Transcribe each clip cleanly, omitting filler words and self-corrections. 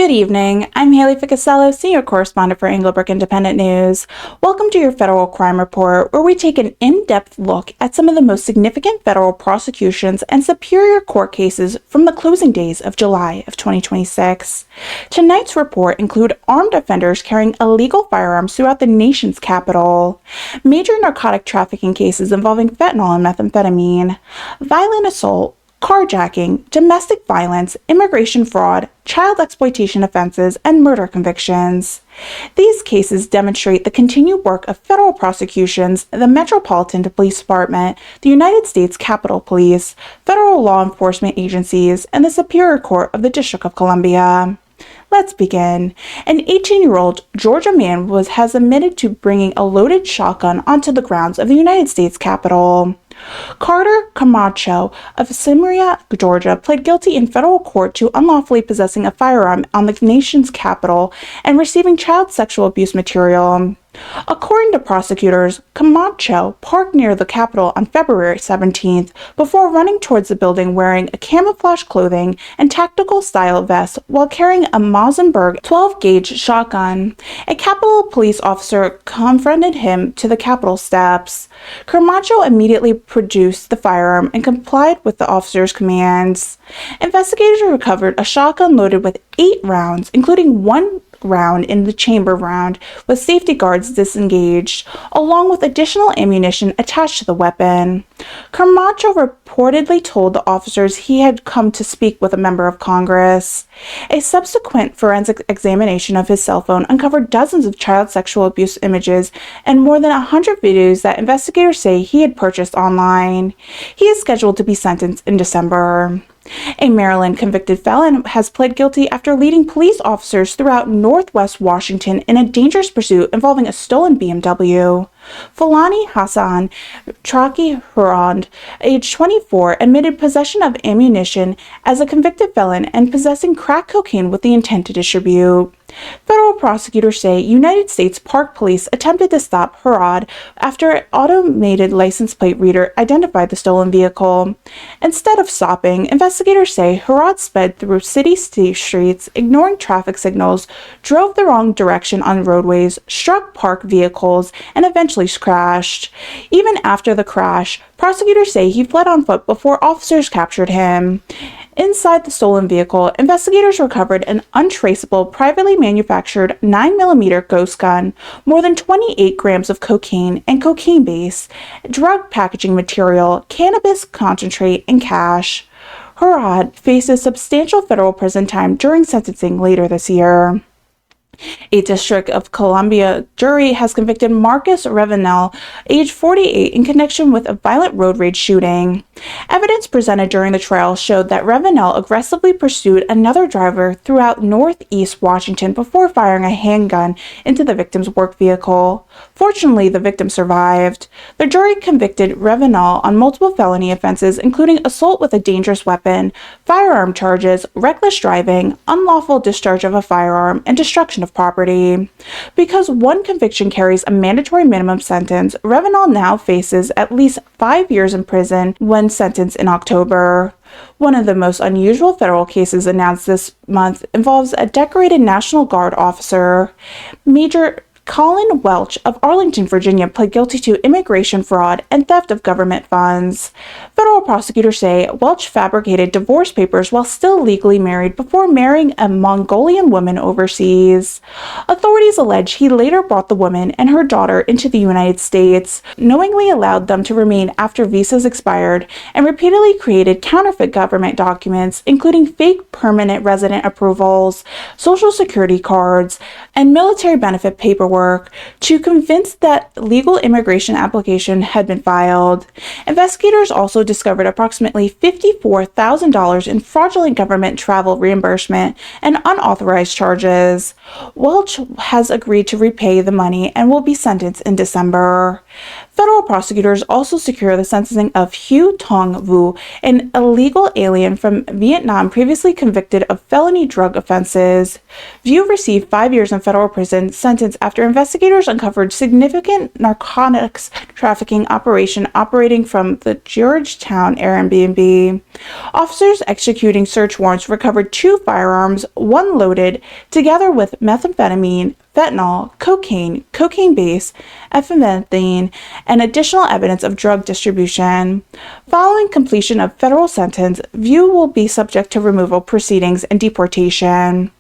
Good evening. I'm Haylee Ficuciello, Senior Correspondent for Englebrook Independent News. Welcome to your Federal Crime Report, where we take an in-depth look at some of the most significant federal prosecutions and Superior Court cases from the closing days of July of 2026. Tonight's report includes armed offenders carrying illegal firearms throughout the nation's capital, major narcotic trafficking cases involving fentanyl and methamphetamine, violent assault, carjacking, domestic violence, immigration fraud, child exploitation offenses, and murder convictions. These cases demonstrate the continued work of federal prosecutions, the Metropolitan Police Department, the United States Capitol Police, federal law enforcement agencies, and the Superior Court of the District of Columbia. Let's begin. An 18-year-old Georgia man has admitted to bringing a loaded shotgun onto the grounds of the United States Capitol. Carter Camacho of Smyrna, Georgia, pled guilty in federal court to unlawfully possessing a firearm on the nation's capital and receiving child sexual abuse material. According to prosecutors, Camacho parked near the Capitol on February 17th before running towards the building wearing a camouflage clothing and tactical style vest while carrying a Mosenberg 12-gauge shotgun. A Capitol police officer confronted him to the Capitol steps. Camacho immediately produced the firearm and complied with the officer's commands. Investigators recovered a shotgun loaded with 8 rounds, including 1 round in the chamber round, with safety guards disengaged, along with additional ammunition attached to the weapon. Camacho reportedly told the officers he had come to speak with a member of Congress. A subsequent forensic examination of his cell phone uncovered dozens of child sexual abuse images and more than 100 videos that investigators say he had purchased online. He is scheduled to be sentenced in December. A Maryland convicted felon has pled guilty after leading police officers throughout Northwest Washington in a dangerous pursuit involving a stolen BMW. Fulani Hassan Traki Hurand, age 24, admitted possession of ammunition as a convicted felon and possessing crack cocaine with the intent to distribute. Federal prosecutors say United States Park Police attempted to stop Hurad after an automated license plate reader identified the stolen vehicle. Instead of stopping, investigators say Hurad sped through city streets, ignoring traffic signals, drove the wrong direction on roadways, struck parked vehicles, and eventually crashed. Even after the crash, prosecutors say he fled on foot before officers captured him. Inside the stolen vehicle, investigators recovered an untraceable, privately manufactured 9mm ghost gun, more than 28 grams of cocaine and cocaine base, drug packaging material, cannabis concentrate, and cash. Hurad faces substantial federal prison time during sentencing later this year. A District of Columbia jury has convicted Marcus Revenell, age 48, in connection with a violent road rage shooting. Evidence presented during the trial showed that Revenell aggressively pursued another driver throughout northeast Washington before firing a handgun into the victim's work vehicle. Fortunately, the victim survived. The jury convicted Revenell on multiple felony offenses, including assault with a dangerous weapon, firearm charges, reckless driving, unlawful discharge of a firearm, and destruction of property. Because one conviction carries a mandatory minimum sentence, Revenell now faces at least 5 years in prison when sentenced in October. One of the most unusual federal cases announced this month involves a decorated National Guard officer. Major Colin Welch of Arlington, Virginia, pled guilty to immigration fraud and theft of government funds. Federal prosecutors say Welch fabricated divorce papers while still legally married before marrying a Mongolian woman overseas. Authorities allege he later brought the woman and her daughter into the United States, knowingly allowed them to remain after visas expired, and repeatedly created counterfeit government documents, including fake permanent resident approvals, social security cards, and military benefit paperwork, to convince that legal immigration application had been filed. Investigators also discovered approximately $54,000 in fraudulent government travel reimbursement and unauthorized charges. Welch has agreed to repay the money and will be sentenced in December. Federal prosecutors also secure the sentencing of Hugh Tong Vu, an illegal alien from Vietnam previously convicted of felony drug offenses. Vu received 5 years in federal prison sentence after investigators uncovered significant narcotics trafficking operation operating from the Georgetown Airbnb. Officers executing search warrants recovered 2 firearms, one loaded, together with methamphetamine, fentanyl, cocaine base, ephenethine, and additional evidence of drug distribution. Following completion of federal sentence, View will be subject to removal proceedings and deportation.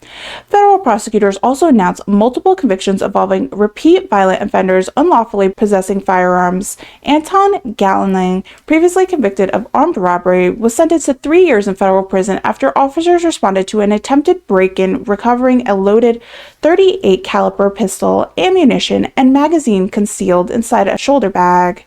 Federal prosecutors also announced multiple convictions involving repeat violent offenders unlawfully possessing firearms. Anton Gallining, previously convicted of armed robbery, was sentenced to 3 years in federal prison after officers responded to an attempted break-in, recovering a loaded .38 caliber pistol, ammunition, and magazine concealed inside a shoulder bag.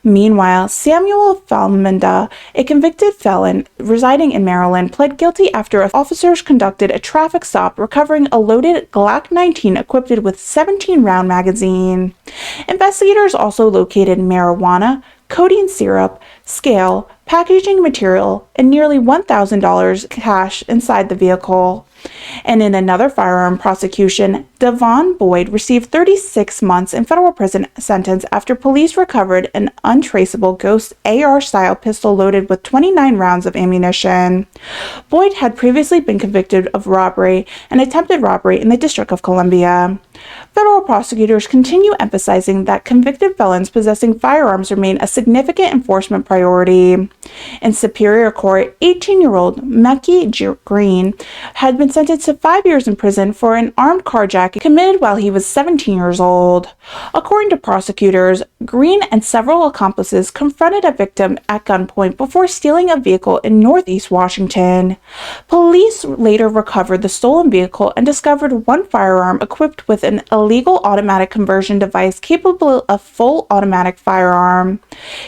Meanwhile, Samuel Falmenda, a convicted felon residing in Maryland, pled guilty after officers conducted a traffic stop, recovering a loaded Glock 19 equipped with 17-round magazine. Investigators also located marijuana, codeine syrup, scale, packaging material, and nearly $1,000 cash inside the vehicle. And in another firearm prosecution, Devon Boyd received 36 months in federal prison sentence after police recovered an untraceable Ghost AR-style pistol loaded with 29 rounds of ammunition. Boyd had previously been convicted of robbery and attempted robbery in the District of Columbia. Federal prosecutors continue emphasizing that convicted felons possessing firearms remain a significant enforcement priority. In Superior Court, 18-year-old Mekhi Green had been sentenced to 5 years in prison for an armed carjacking committed while he was 17 years old. According to prosecutors, Green and several accomplices confronted a victim at gunpoint before stealing a vehicle in Northeast Washington. Police later recovered the stolen vehicle and discovered one firearm equipped with an illegal automatic conversion device capable of full automatic firearm.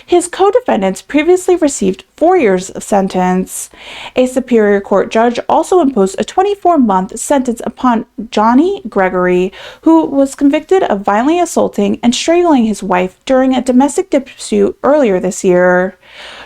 His co-defendants previously received 4 years of sentence. A Superior Court judge also imposed a 24-month sentence upon Johnny Gregory, who was convicted of violently assaulting and strangling his wife during a domestic dispute earlier this year.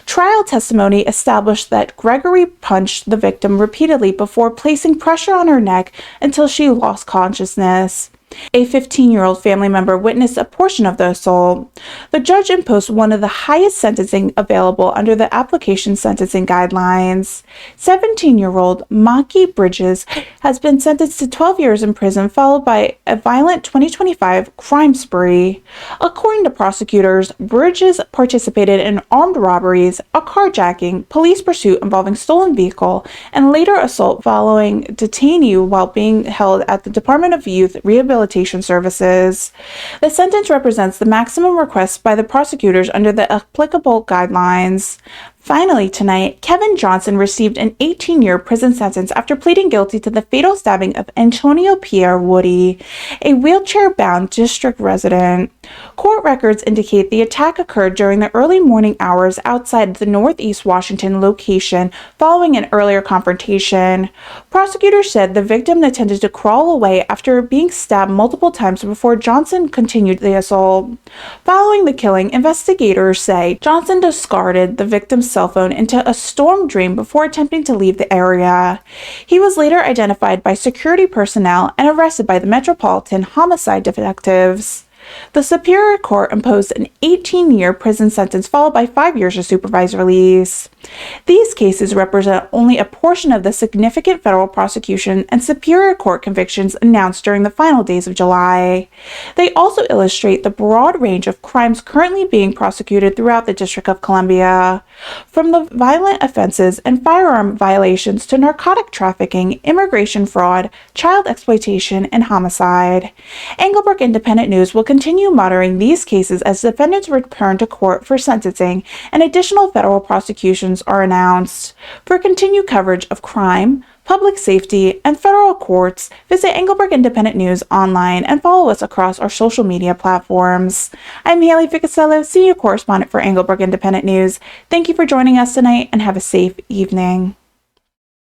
Trial testimony established that Gregory punched the victim repeatedly before placing pressure on her neck until she lost consciousness. A 15-year-old family member witnessed a portion of the assault. The judge imposed one of the highest sentencing available under the application sentencing guidelines. 17-year-old Maki Bridges has been sentenced to 12 years in prison, followed by a violent 2025 crime spree. According to prosecutors, Bridges participated in armed robberies, a carjacking, police pursuit involving stolen vehicle, and later assault following detainee while being held at the Department of Youth Rehabilitation Services. The sentence represents the maximum request by the prosecutors under the applicable guidelines. Finally, tonight, Kevin Johnson received an 18-year prison sentence after pleading guilty to the fatal stabbing of Antonio Pierre Woody, a wheelchair-bound district resident. Court records indicate the attack occurred during the early morning hours outside the Northeast Washington location following an earlier confrontation. Prosecutors said the victim attempted to crawl away after being stabbed multiple times before Johnson continued the assault. Following the killing, investigators say Johnson discarded the victim's cell phone into a storm drain before attempting to leave the area. He was later identified by security personnel and arrested by the Metropolitan Homicide detectives. The Superior Court imposed an 18-year prison sentence followed by 5 years of supervised release. These cases represent only a portion of the significant federal prosecution and Superior Court convictions announced during the final days of July. They also illustrate the broad range of crimes currently being prosecuted throughout the District of Columbia, from the violent offenses and firearm violations to narcotic trafficking, immigration fraud, child exploitation, and homicide. Englebrook Independent News will continue monitoring these cases as defendants return to court for sentencing and additional federal prosecutions are announced. For continued coverage of crime, public safety, and federal courts, visit Englebrook Independent News online and follow us across our social media platforms. I'm Haylee Ficuciello, Senior Correspondent for Englebrook Independent News. Thank you for joining us tonight and have a safe evening.